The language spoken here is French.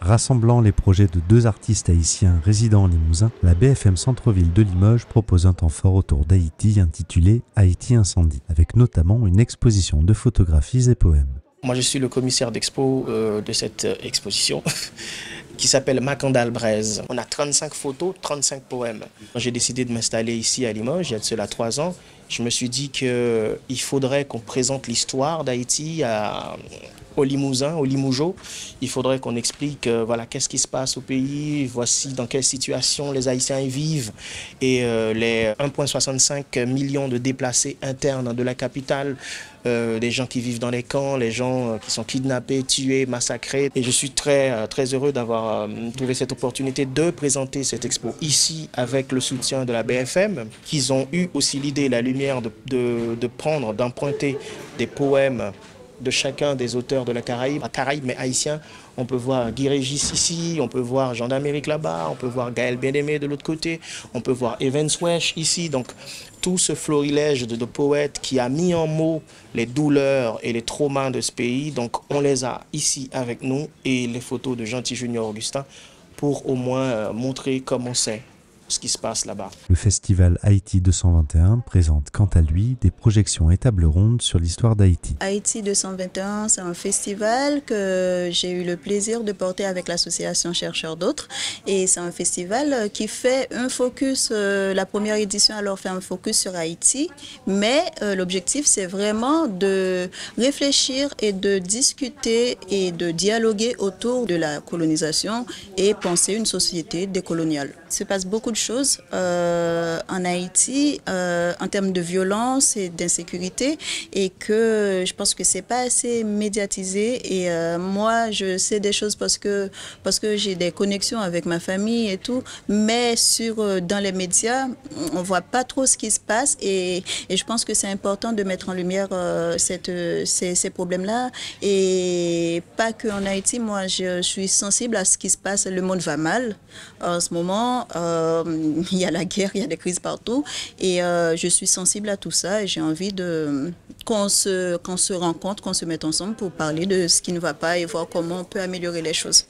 Rassemblant les projets de 2 artistes haïtiens résidant en Limousin, la BFM Centre-Ville de Limoges propose un temps fort autour d'Haïti intitulé Haïti Incendie, avec notamment une exposition de photographies et poèmes. Moi, je suis le commissaire d'expo de cette exposition qui s'appelle Macandal Braise. On a 35 photos, 35 poèmes. Quand j'ai décidé de m'installer ici à Limoges, il y a de cela 3 ans, je me suis dit qu'il faudrait qu'on présente l'histoire d'Haïti aux Limousins, aux Limougeaux. Il faudrait qu'on explique voilà, qu'est-ce qui se passe au pays, voici dans quelle situation les Haïtiens y vivent et les 1,65 millions de déplacés internes de la capitale, des gens qui vivent dans les camps, les gens qui sont kidnappés, tués, massacrés. Et je suis très heureux d'avoir trouvé cette opportunité de présenter cette expo ici avec le soutien de la BFM, qu'ils ont eu aussi l'idée, la lumière d'emprunter des poèmes de chacun des auteurs de la Caraïbe mais haïtien. On peut voir Guy Régis ici, on peut voir Jean d'Amérique là-bas, on peut voir Gaël Bien-Aimé de l'autre côté, on peut voir Evans Wesh ici. Donc tout ce florilège de poètes qui a mis en mots les douleurs et les traumas de ce pays, donc on les a ici avec nous et les photos de Gentil Junior Augustin pour au moins montrer comment c'est ce qui se passe là-bas. Le festival Haïti 221 présente quant à lui des projections et tables rondes sur l'histoire d'Haïti. Haïti 221, c'est un festival que j'ai eu le plaisir de porter avec l'association Chercheurs d'autres. Et c'est un festival qui fait un focus, la première édition alors fait un focus sur Haïti, mais l'objectif c'est vraiment de réfléchir et de discuter et de dialoguer autour de la colonisation et penser une société décoloniale. Il se passe beaucoup de choses en Haïti en termes de violence et d'insécurité et que je pense que c'est pas assez médiatisé et moi je sais des choses parce que j'ai des connexions avec ma famille et tout, mais dans les médias on voit pas trop ce qui se passe et je pense que c'est important de mettre en lumière ces problèmes-là et pas que en Haïti. Moi je suis sensible à ce qui se passe, le monde va mal en ce moment. Il y a la guerre, il y a des crises partout et je suis sensible à tout ça et j'ai envie qu'on se rencontre, qu'on se mette ensemble pour parler de ce qui ne va pas et voir comment on peut améliorer les choses.